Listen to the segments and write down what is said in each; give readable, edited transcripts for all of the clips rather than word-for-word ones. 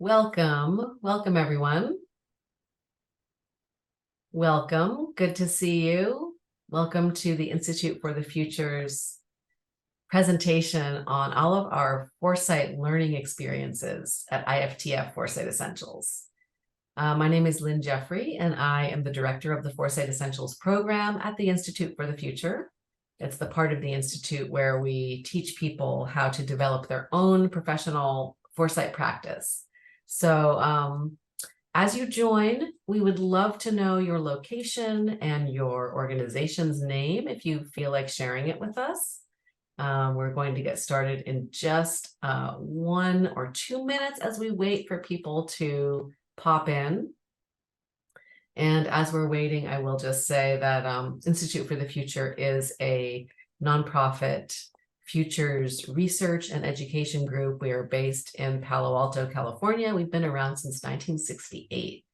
Welcome everyone. Welcome, good to see you. Welcome to the Institute for the Future's presentation on all of our Foresight learning experiences at IFTF Foresight Essentials. My name is Lynn Jeffrey, and I am the director of the Foresight Essentials program at the Institute for the Future. It's the part of the Institute where we teach people how to develop their own professional foresight practice. So as you join, we would love to know your location and your organization's name if you feel like sharing it with us. We're going to get started in just 1 or 2 minutes as we wait for people to pop in. And as we're waiting, I will just say that Institute for the Future is a nonprofit futures research and education group. We are based in Palo Alto, California. We've been around since 1968.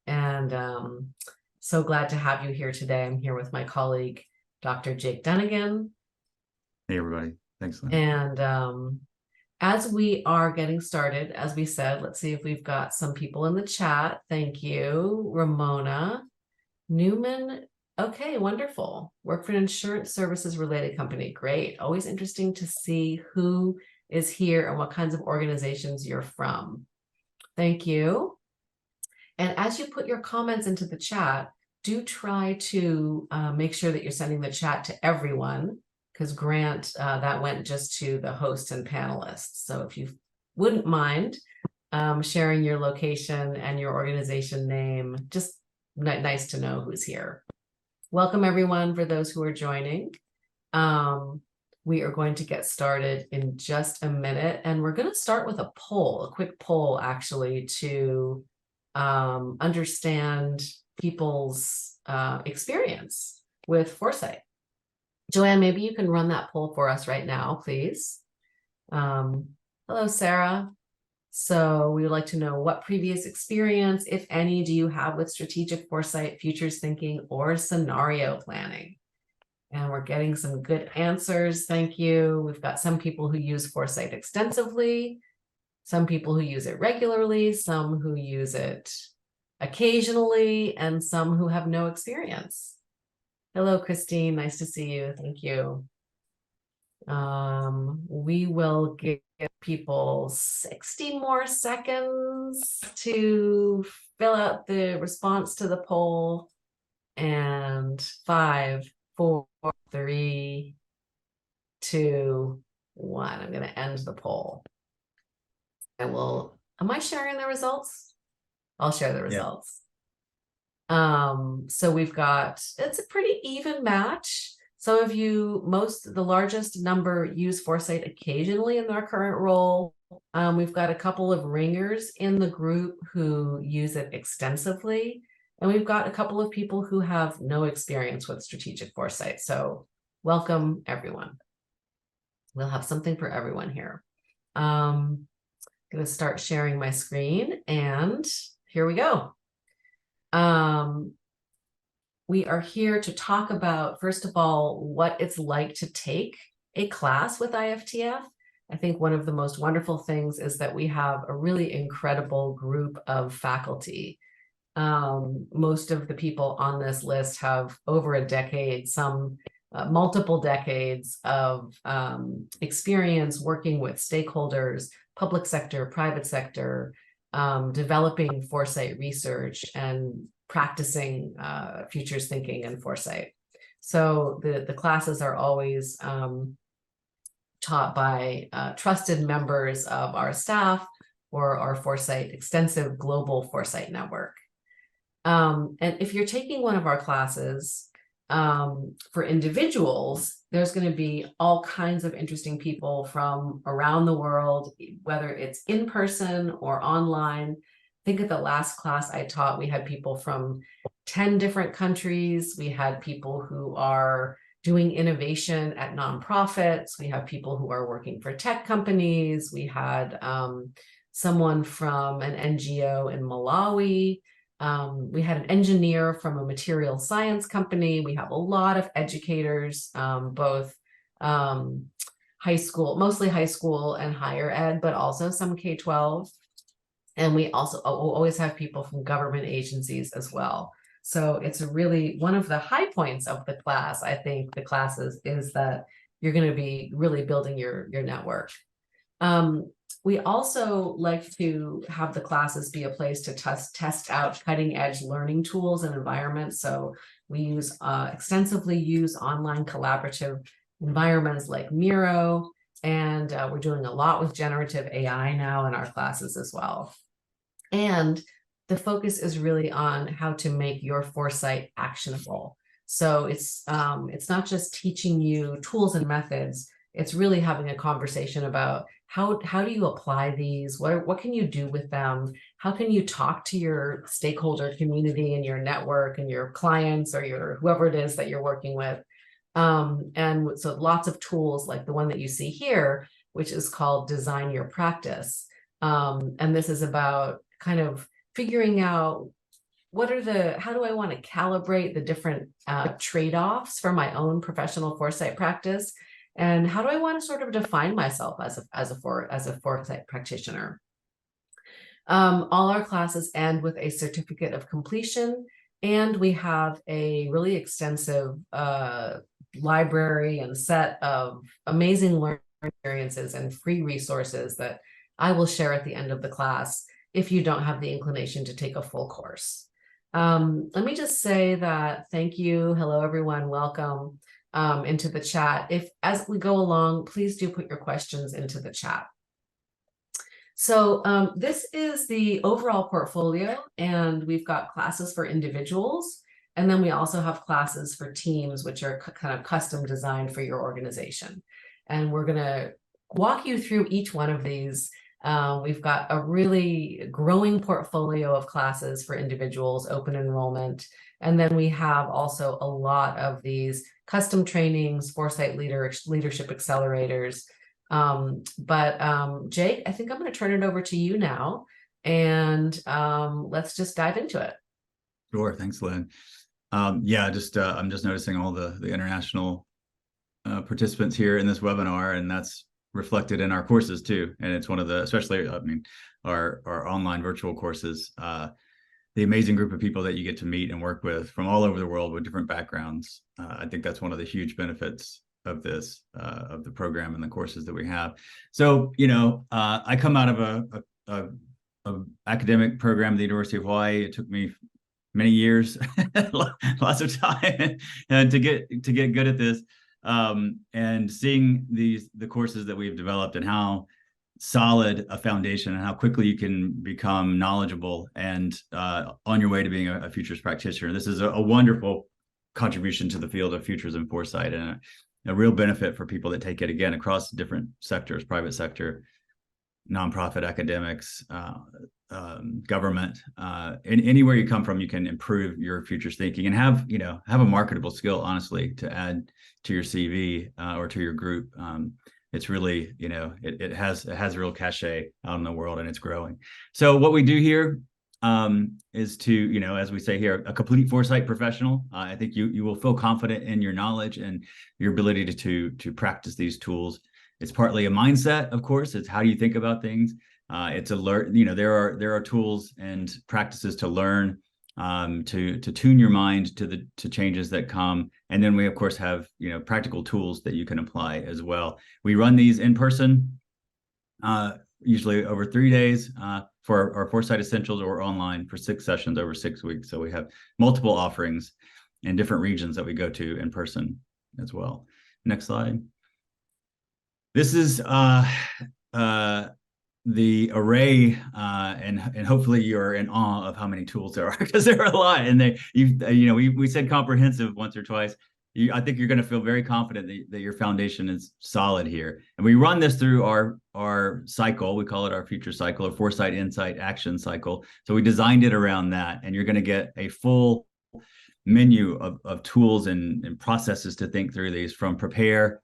And so glad to have you here today. I'm here with my colleague, Dr. Jake Dunnigan. Hey, everybody. Thanks, Lynn. And as we are getting started, as we said, let's see if we've got some people in the chat. Thank you. Ramona Newman. Okay, wonderful. Work for an insurance services related company. Great. Always interesting to see who is here and what kinds of organizations you're from. Thank you. And as you put your comments into the chat, do try to make sure that you're sending the chat to everyone, because Grant, that went just to the hosts and panelists. So if you wouldn't mind sharing your location and your organization name, just nice to know who's here. Welcome everyone for those who are joining. We are going to get started in just a minute, and we're going to start with a poll, a quick poll actually, to understand people's experience with foresight. Joanne, maybe you can run that poll for us right now, please. Hello, Sarah. So we would like to know, what previous experience, if any, do you have with strategic foresight, futures thinking, or scenario planning? And we're getting some good answers. Thank you. We've got some people who use foresight extensively, some people who use it regularly, some who use it occasionally, and some who have no experience. Hello, Christine. Nice to see you. Thank you. We will give people 60 more seconds to fill out the response to the poll. And 5, 4, 3, 2, 1. I'm going to end the poll. Am I sharing the results? I'll share the results. Yeah. So we've got, it's a pretty even match. Some of you, the largest number use foresight occasionally in their current role. We've got a couple of ringers in the group who use it extensively. And we've got a couple of people who have no experience with strategic foresight. So welcome, everyone. We'll have something for everyone here. I'm going to start sharing my screen, and here we go. We are here to talk about, first of all, what it's like to take a class with IFTF. I think one of the most wonderful things is that we have a really incredible group of faculty. Most of the people on this list have over a decade, some multiple decades of experience working with stakeholders, public sector, private sector, developing foresight research and practicing futures thinking and foresight. So the classes are always taught by trusted members of our staff or our foresight, extensive global foresight network. And if you're taking one of our classes, for individuals, there's going to be all kinds of interesting people from around the world, whether it's in person or online. I think at the last class I taught, we had people from 10 different countries. We had people who are doing innovation at nonprofits. We have people who are working for tech companies. We had someone from an NGO in Malawi. We had an engineer from a material science company. We have a lot of educators, both high school, mostly high school and higher ed, but also some K-12. And we also always have people from government agencies as well. So it's really one of the high points of the class, I think, the classes, is that you're going to be really building your network. We also like to have the classes be a place to test out cutting edge learning tools and environments. So we extensively use online collaborative environments like Miro, and we're doing a lot with generative AI now in our classes as well. And the focus is really on how to make your foresight actionable. So it's not just teaching you tools and methods. It's really having a conversation about how do you apply these? What can you do with them? How can you talk to your stakeholder community and your network and your clients or your whoever it is that you're working with? And so lots of tools like the one that you see here, which is called Design Your Practice. And this is about kind of figuring out how do I want to calibrate the different trade-offs for my own professional foresight practice, and how do I want to sort of define myself as a foresight practitioner. All our classes end with a certificate of completion, and we have a really extensive library and set of amazing learning experiences and free resources that I will share at the end of the class if you don't have the inclination to take a full course. Let me just say that thank you. Hello, everyone. Welcome into the chat. As we go along, please do put your questions into the chat. So this is the overall portfolio, and we've got classes for individuals, and then we also have classes for teams, which are kind of custom designed for your organization. And we're going to walk you through each one of these. We've got a really growing portfolio of classes for individuals, open enrollment. And then we have also a lot of these custom trainings, foresight leadership accelerators. Jake, I think I'm going to turn it over to you now, and let's just dive into it. Sure. Thanks, Lynn. I'm just noticing all the international participants here in this webinar, and that's reflected in our courses too. And it's one of the, especially, our online virtual courses, the amazing group of people that you get to meet and work with from all over the world with different backgrounds. I think that's one of the huge benefits of this, of the program and the courses that we have. So, I come out of a academic program at the University of Hawaii. It took me many years, lots of time to get good at this. And seeing the courses that we've developed and how solid a foundation and how quickly you can become knowledgeable and on your way to being a futures practitioner. This is a wonderful contribution to the field of futures and foresight, and a real benefit for people that take it, again, across different sectors: private sector, nonprofit, academics, government. Anywhere you come from, you can improve your futures thinking and have a marketable skill, honestly, to add to your CV or to your group. It's really, it has real cachet out in the world, and it's growing. So what we do here is to, as we say here, a complete foresight professional. I think you will feel confident in your knowledge and your ability to practice these tools. It's partly a mindset, of course. It's how you think about things. It's alert. There are tools and practices to learn, to tune your mind to changes that come. And then we, of course, have practical tools that you can apply as well. We run these in person, usually over 3 days for our Foresight Essentials, or online for 6 sessions over 6 weeks. So we have multiple offerings in different regions that we go to in person as well. Next slide. This is the array, and hopefully you're in awe of how many tools there are, because there are a lot. And we said comprehensive once or twice. I think you're going to feel very confident that your foundation is solid here. And we run this through our cycle. We call it our future cycle, or Foresight Insight Action Cycle. So we designed it around that, and you're going to get a full menu of tools and processes to think through these, from prepare,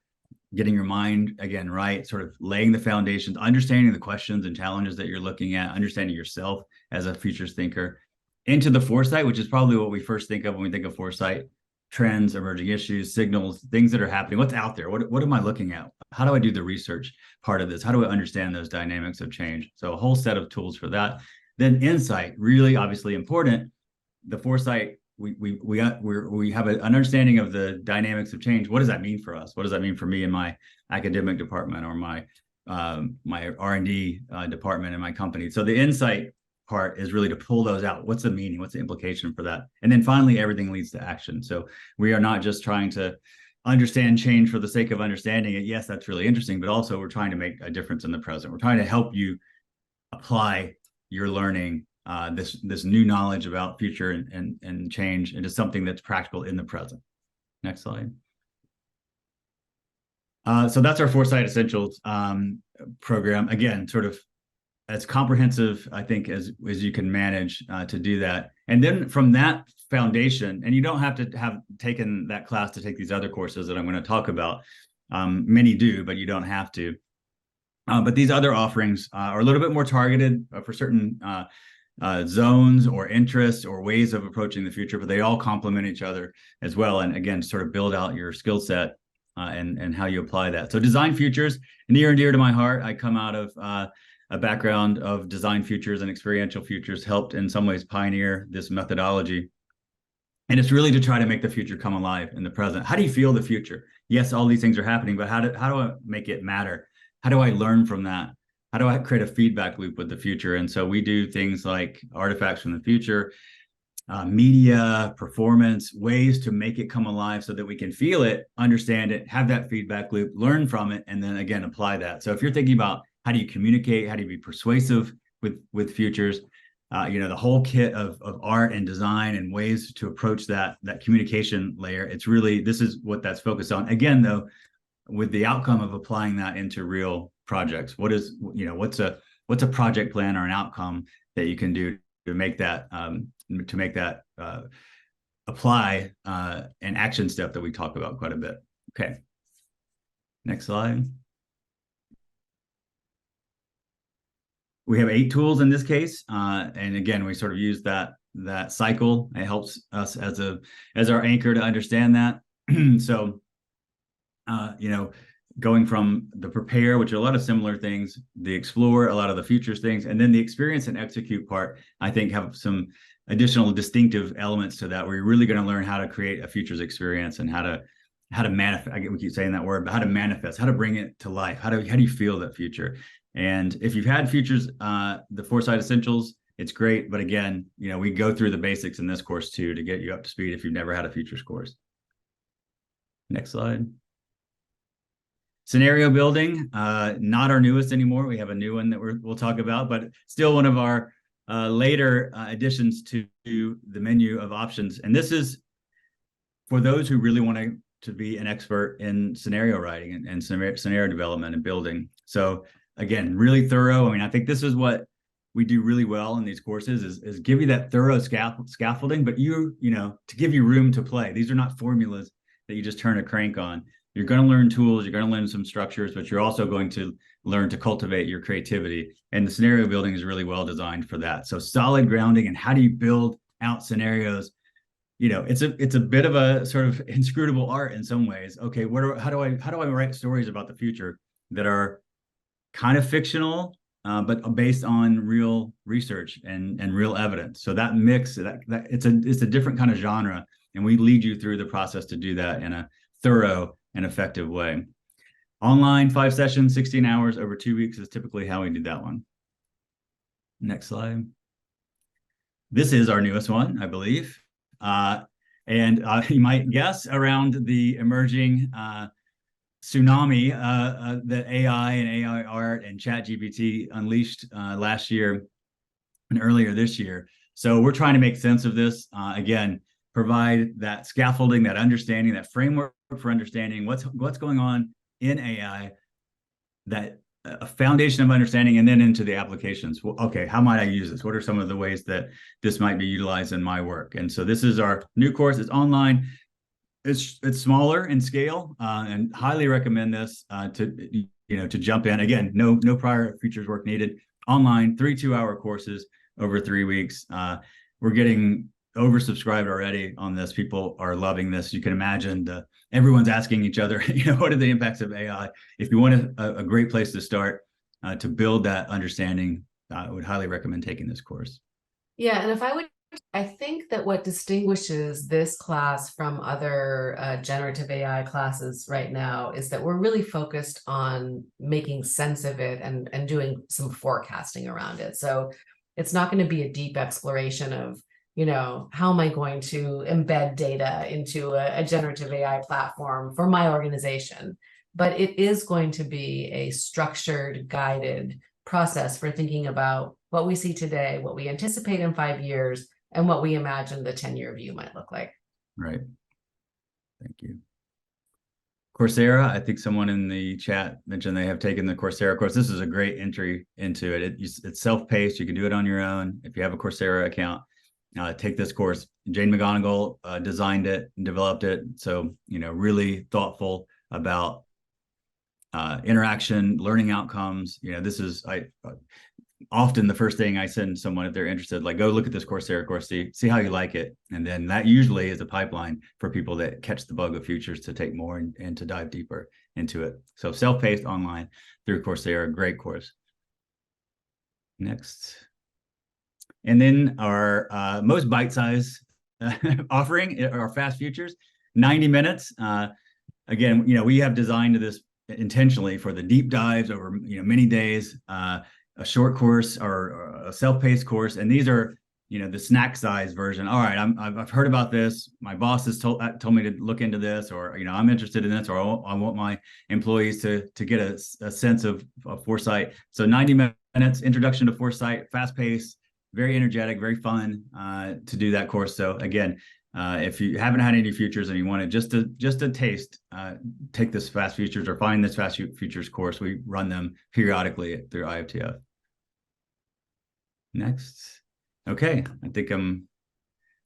getting your mind again right, sort of laying the foundations, understanding the questions and challenges that you're looking at, understanding yourself as a futures thinker, into the foresight, which is probably what we first think of when we think of foresight: trends, emerging issues, signals, things that are happening, what's out there, what am I looking at, how do I do the research part of this, how do I understand those dynamics of change. So a whole set of tools for that. Then insight, really obviously important. The foresight, we have an understanding of the dynamics of change. What does that mean for us? What does that mean for me in my academic department or my R&D department in my company? So the insight part is really to pull those out. What's the meaning? What's the implication for that? And then finally, everything leads to action. So we are not just trying to understand change for the sake of understanding it. Yes, that's really interesting, but also we're trying to make a difference in the present. We're trying to help you apply your learning, this new knowledge about future and change into something that's practical in the present. Next slide. So that's our Foresight Essentials program. Again, sort of as comprehensive, I think, as you can manage to do that. And then from that foundation, and you don't have to have taken that class to take these other courses that I'm going to talk about. Many do, but you don't have to. But these other offerings are a little bit more targeted for certain zones or interests or ways of approaching the future, but they all complement each other as well. And again, sort of build out your skill set and how you apply that. So design futures, near and dear to my heart. I come out of a background of design futures and experiential futures, helped in some ways pioneer this methodology. And it's really to try to make the future come alive in the present. How do you feel the future? Yes, all these things are happening, but how do I make it matter? How do I learn from that? How do I create a feedback loop with the future? And so we do things like artifacts from the future, media, performance, ways to make it come alive so that we can feel it, understand it, have that feedback loop, learn from it, and then again, apply that. So if you're thinking about how do you communicate, how do you be persuasive with futures, the whole kit of art and design and ways to approach that communication layer, it's really, this is what that's focused on. Again, though, with the outcome of applying that into real projects. What's a project plan or an outcome that you can do to make that apply an action step that we talk about quite a bit. Okay. Next slide. We have 8 tools in this case. And again, we sort of use that cycle. It helps us as our anchor to understand that. So, going from the prepare, which are a lot of similar things, the explore, a lot of the futures things, and then the experience and execute part, I think have some additional distinctive elements to that, where you're really going to learn how to create a futures experience and how to manifest. We keep saying that word, but how to manifest, how to bring it to life. How do you feel that future? And if you've had futures, the Foresight Essentials, it's great. But again, we go through the basics in this course too, to get you up to speed if you've never had a futures course. Next slide. Scenario building, not our newest anymore. We have a new one that we'll talk about, but still one of our later additions to the menu of options. And this is for those who really want to be an expert in scenario writing and scenario development and building. So again, really thorough. I mean, I think this is what we do really well in these courses is give you that thorough scaffolding, but to give you room to play. These are not formulas that you just turn a crank on. You're going to learn tools, you're going to learn some structures, but you're also going to learn to cultivate your creativity. And the scenario building is really well designed for that. So solid grounding and how do you build out scenarios? It's a bit of a sort of inscrutable art in some ways. Okay, how do I write stories about the future that are kind of fictional, but based on real research and real evidence? So that mix, that it's a different kind of genre, and we lead you through the process to do that in a thorough and effective way. Online, 5 sessions, 16 hours over 2 weeks is typically how we do that one. Next slide. This is our newest one, I believe. And you might guess around the emerging tsunami that AI and AI art and ChatGPT unleashed last year and earlier this year. So we're trying to make sense of this. Again, provide that scaffolding, that understanding, that framework for understanding what's going on in AI, that a foundation of understanding, and then into the applications. Well, okay, how might I use this? What are some of the ways that this might be utilized in my work? And so this is our new course. It's online. It's smaller in scale, and highly recommend this to jump in. Again, no prior futures work needed. Online, 3 2-hour courses over 3 weeks. We're getting oversubscribed already on this. People are loving this. You can imagine everyone's asking each other, what are the impacts of AI? If you want a great place to start to build that understanding I would highly recommend taking this course. Yeah, and I think that what distinguishes this class from other generative AI classes right now is that we're really focused on making sense of it and doing some forecasting around it. So it's not going to be a deep exploration of, how am I going to embed data into a generative AI platform for my organization? But it is going to be a structured, guided process for thinking about what we see today, what we anticipate in 5 years, and what we imagine the 10-year view might look like. Right. Thank you. Coursera, I think someone in the chat mentioned they have taken the Coursera course. This is a great entry into it. It's self-paced. You can do it on your own. If you have a Coursera account, take this course. Jane McGonigal designed it and developed it. So, really thoughtful about interaction, learning outcomes. This is often the first thing I send someone if they're interested, like, go look at this Coursera course, see how you like it. And then that usually is a pipeline for people that catch the bug of futures to take more and to dive deeper into it. So self-paced online through Coursera, great course. Next. And then our most bite-sized offering are fast futures, 90 minutes. Again, we have designed this intentionally for the deep dives over many days, a short course or a self-paced course. And these are, the snack size version. All right, I've heard about this. My boss has told me to look into this, or, I'm interested in this, or I want my employees to get a sense of foresight. So 90 minutes, introduction to foresight, fast pace, very energetic, very fun to do that course. So again, if you haven't had any futures and you want it just a taste, take this fast futures or find this fast futures course. We run them periodically through IFTF. Next. Okay, I think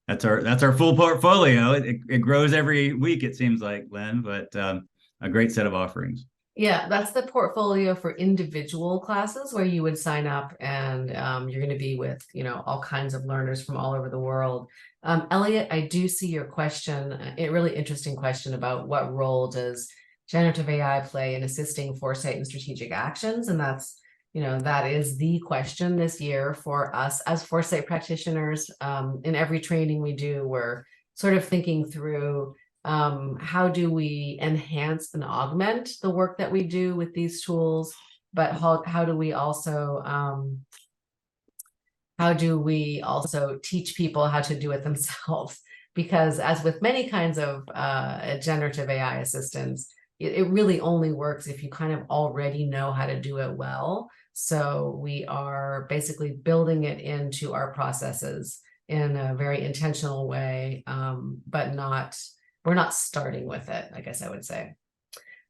that's our full portfolio. It grows every week, it seems like, Len, but a great set of offerings. Yeah, that's the portfolio for individual classes where you would sign up and you're going to be with, all kinds of learners from all over the world. Elliot, I do see your question, a really interesting question about what role does generative AI play in assisting foresight and strategic actions? And that's, that is the question this year for us as foresight practitioners. In every training we do, we're sort of thinking through how do we enhance and augment the work that we do with these tools, but how do we also teach people how to do it themselves? Because as with many kinds of generative AI assistants, it really only works if you kind of already know how to do it well. So we are basically building it into our processes in a very intentional way, but we're not starting with it, I guess I would say.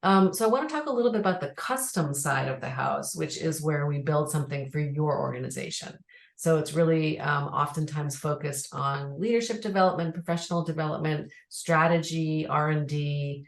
So I want to talk a little bit about the custom side of the house, which is where we build something for your organization. So it's really oftentimes focused on leadership development, professional development, strategy, R&D.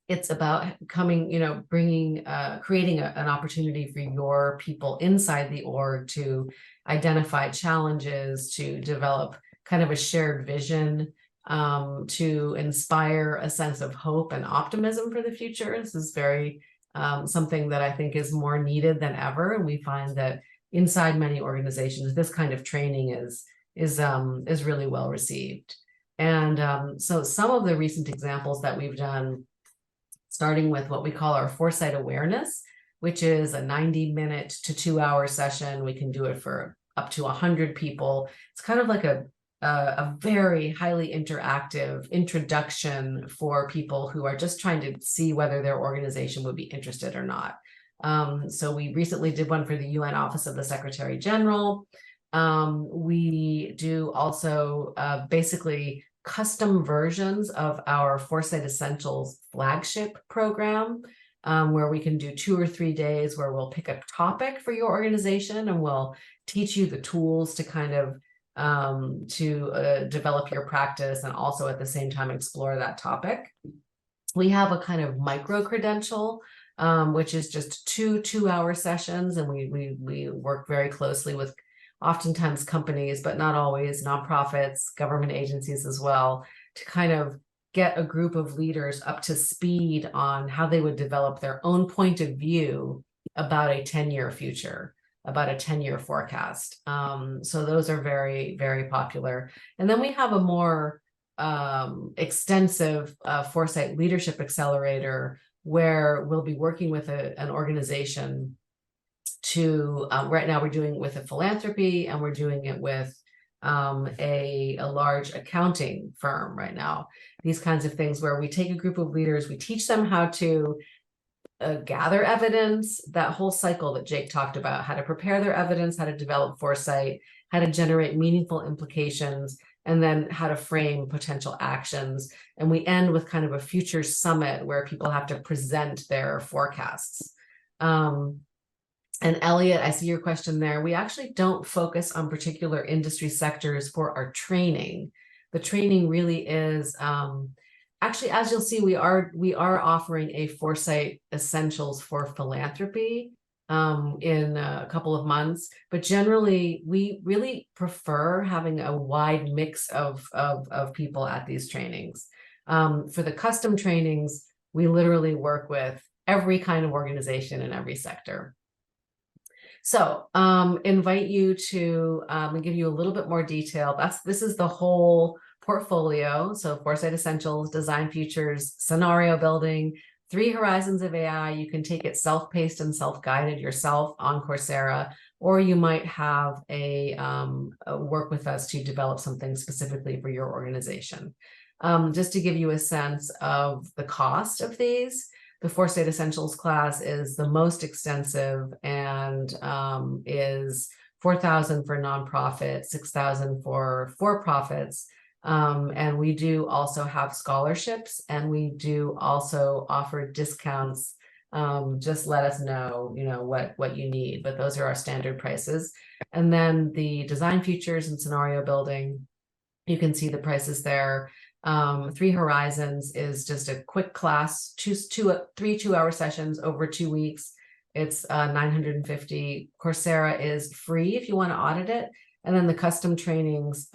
It's about creating an opportunity for your people inside the org to identify challenges, to develop kind of a shared vision, to inspire a sense of hope and optimism for the future. This is very something that I think is more needed than ever. And we find that inside many organizations, this kind of training is really well received. And so some of the recent examples that we've done, starting with what we call our foresight awareness, which is a 90-minute to 2-hour session. We can do it for up to 100 people. It's kind of like a very highly interactive introduction for people who are just trying to see whether their organization would be interested or not. So we recently did one for the UN Office of the Secretary General. We do also basically custom versions of our Foresight Essentials flagship program, where we can do 2 or 3 days where we'll pick a topic for your organization and we'll teach you the tools to kind of develop your practice and also at the same time explore that topic. We have a kind of micro credential, which is just 2-hour sessions, and we work very closely with oftentimes companies, but not always, nonprofits, government agencies as well, to kind of get a group of leaders up to speed on how they would develop their own point of view about a 10-year future. about a 10-year forecast. So those are very, very popular. And then we have a more extensive Foresight Leadership Accelerator, where we'll be working with an organization to, right now we're doing it with a philanthropy, and we're doing it with a large accounting firm right now. These kinds of things where we take a group of leaders, we teach them how to gather evidence, that whole cycle that Jake talked about, how to prepare their evidence, how to develop foresight, how to generate meaningful implications, and then how to frame potential actions. And we end with kind of a future summit where people have to present their forecasts. And Elliot, I see your question there. We actually don't focus on particular industry sectors for our training. The training really is, actually, as you'll see, we are offering a Foresight Essentials for Philanthropy in a couple of months. But generally, we really prefer having a wide mix of people at these trainings. For the custom trainings, we literally work with every kind of organization in every sector. So invite you to give you a little bit more detail. This is the whole portfolio. So Foresight Essentials, Design Futures, Scenario Building, 3 Horizons of AI. You can take it self-paced and self-guided yourself on Coursera, or you might have a work with us to develop something specifically for your organization. Just to give you a sense of the cost of these, the Foresight Essentials class is the most extensive and is $4,000 for nonprofit, $6,000 for for-profits. And we do also have scholarships, and we do also offer discounts. Just let us know, what you need, but those are our standard prices. And then the Design Futures and Scenario Building, you can see the prices there. 3 Horizons is just a quick class, 3 2-hour sessions over 2 weeks. It's $950. Coursera is free if you want to audit it. And then the custom trainings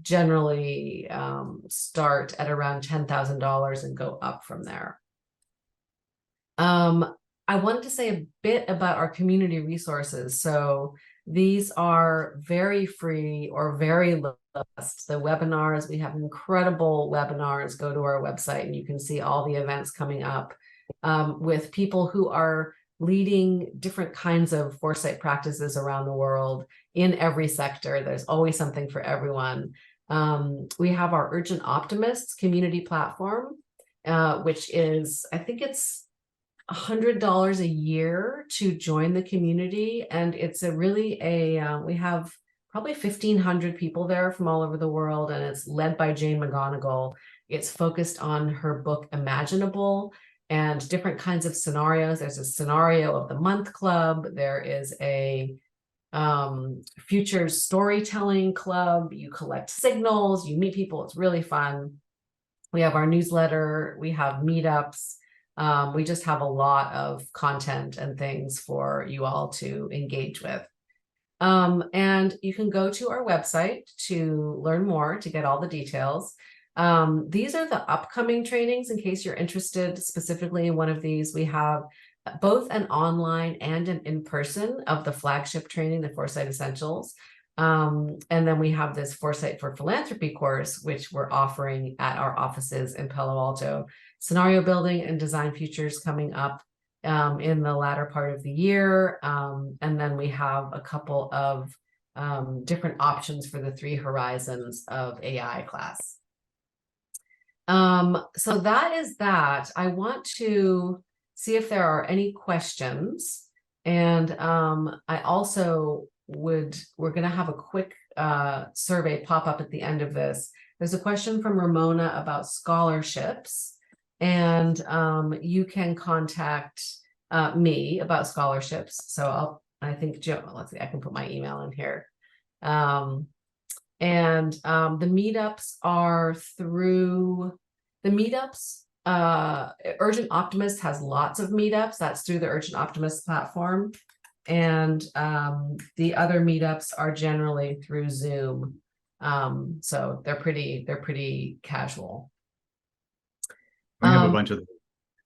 generally start at around $10,000 and go up from there. I wanted to say a bit about our community resources. So these are very free or very low cost. The webinars, we have incredible webinars. Go to our website and you can see all the events coming up with people who are leading different kinds of foresight practices around the world in every sector. There's always something for everyone. We have our Urgent Optimists community platform, which is, I think it's $100 a year to join the community. And it's we have probably 1,500 people there from all over the world, and it's led by Jane McGonigal. It's focused on her book Imaginable and different kinds of scenarios. There's a Scenario of the Month Club. There is a future storytelling club. You collect signals, you meet people. It's really fun. We have our newsletter. We have meetups. We just have a lot of content and things for you all to engage with. And you can go to our website to learn more, to get all the details. These are the upcoming trainings in case you're interested specifically in one of these. We have both an online and an in-person of the flagship training, the Foresight Essentials. And then we have this Foresight for Philanthropy course, which we're offering at our offices in Palo Alto. Scenario Building and Design Futures coming up in the latter part of the year. And then we have a couple of different options for the 3 Horizons of AI class. So that is that. I want to see if there are any questions. And I also we're going to have a quick survey pop up at the end of this. There's a question from Ramona about scholarships. And you can contact me about scholarships. So I think Joe, let's see, I can put my email in here. The meetups are through the meetups. Urgent Optimist has lots of meetups. That's through the Urgent Optimist platform. And the other meetups are generally through Zoom. So they're pretty casual. We have a bunch of them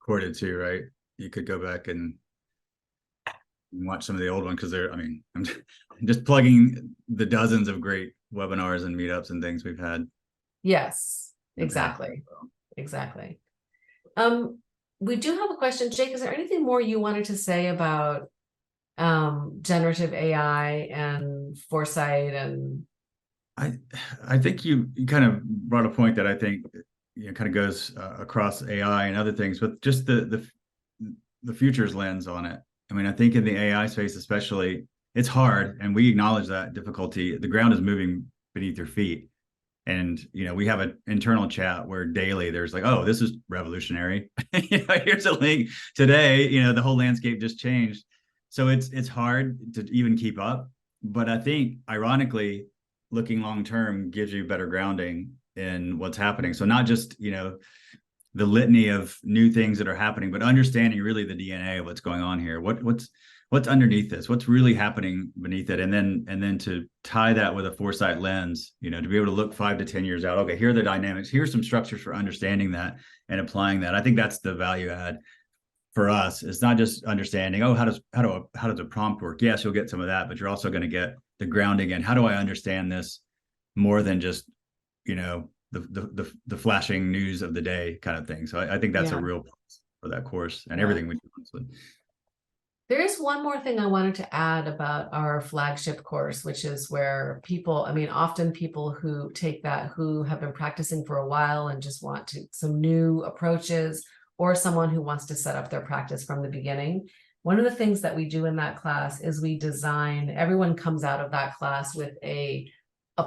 recorded too, right? You could go back and and watch some of the old ones because they're, I mean, I'm just plugging the dozens of great webinars and meetups and things we've had. Yes, in the past. exactly. Exactly. We do have a question. Jake, is there anything more you wanted to say about generative AI and foresight? And I think you kind of brought a point that I think kind of goes across AI and other things, but just the futures lens on it. I mean, I think in the AI space, especially, it's hard, and we acknowledge that difficulty. The ground is moving beneath your feet, and we have an internal chat where daily there's like, oh, this is revolutionary. Here's a link today. The whole landscape just changed, so it's hard to even keep up. But I think, ironically, looking long term gives you better grounding in what's happening. So not just the litany of new things that are happening, but understanding really the DNA of what's going on here. What's underneath this? What's really happening beneath it? And then to tie that with a foresight lens, to be able to look 5 to 10 years out. Okay, here are the dynamics. Here's some structures for understanding that and applying that. I think that's the value add for us. It's not just understanding, how does a prompt work? Yes, you'll get some of that, but you're also going to get the grounding in how do I understand this more than just the flashing news of the day kind of thing. So I think that's a real plus for that course and everything we do. There is one more thing I wanted to add about our flagship course, which is where people, I mean, often people who take that who have been practicing for a while and just want some new approaches, or someone who wants to set up their practice from the beginning. One of the things that we do in that class is we design, everyone comes out of that class with a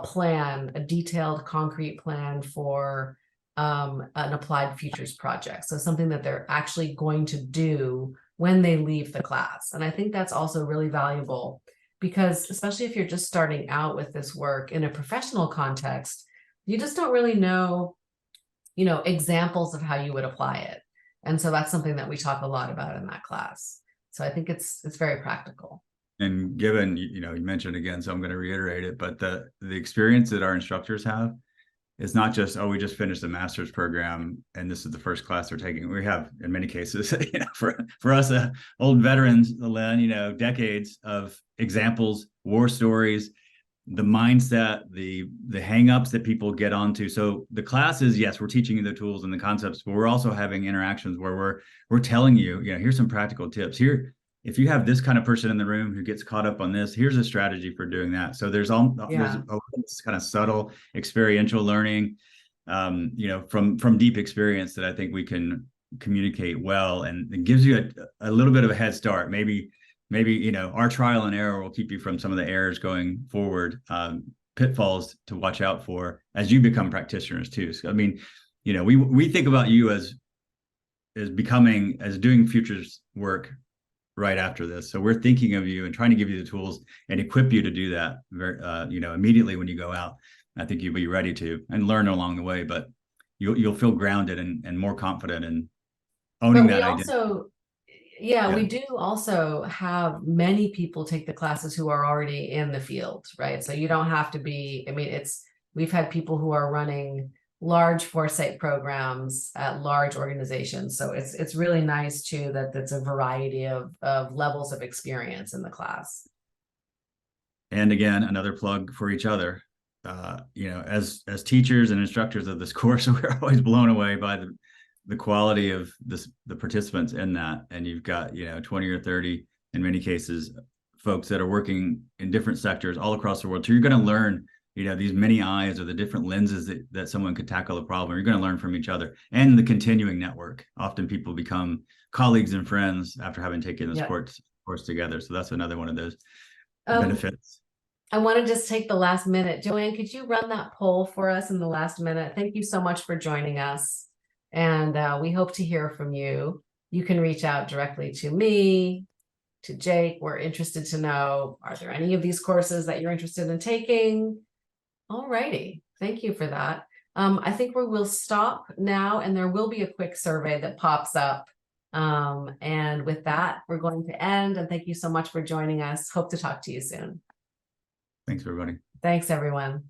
plan, a detailed, concrete plan for an applied futures project. So something that they're actually going to do when they leave the class. And I think that's also really valuable, because especially if you're just starting out with this work in a professional context, you just don't really know, examples of how you would apply it. And so that's something that we talk a lot about in that class. So I think it's very practical. And given, you mentioned again, so I'm going to reiterate it, but the experience that our instructors have is not just, we just finished a master's program and this is the first class they're taking. We have, in many cases, for us, old veterans, Len, decades of examples, war stories, the mindset, the hangups that people get onto. So the classes, yes, we're teaching you the tools and the concepts, but we're also having interactions where we're telling you, here's some practical tips here. If you have this kind of person in the room who gets caught up on this, here's a strategy for doing that. So there's this kind of subtle experiential learning, from deep experience that I think we can communicate well, and it gives you a little bit of a head start. Maybe our trial and error will keep you from some of the errors going forward, pitfalls to watch out for as you become practitioners too. So, I mean, we think about you as doing futures work right after this. So we're thinking of you and trying to give you the tools and equip you to do that immediately when you go out. I think you'll be ready to and learn along the way, but you'll feel grounded and more confident in owning that identity. We do also have many people take the classes who are already in the field, right? So you don't have to be, we've had people who are running large foresight programs at large organizations. So it's really nice too that it's a variety of levels of experience in the class. And again, another plug for each other. As teachers and instructors of this course, we're always blown away by the quality of the participants in that. And you've got 20 or 30 in many cases folks that are working in different sectors all across the world. So you're going to learn these many eyes or the different lenses that someone could tackle a problem. You're going to learn from each other and the continuing network. Often people become colleagues and friends after having taken this course together. So that's another one of those benefits. I want to just take the last minute. Joanne, could you run that poll for us in the last minute? Thank you so much for joining us. And we hope to hear from you. You can reach out directly to me, to Jake. We're interested to know, are there any of these courses that you're interested in taking? All righty. Thank you for that. I think we will stop now, and there will be a quick survey that pops up. And with that, we're going to end. And thank you so much for joining us. Hope to talk to you soon. Thanks, everybody. Thanks, everyone.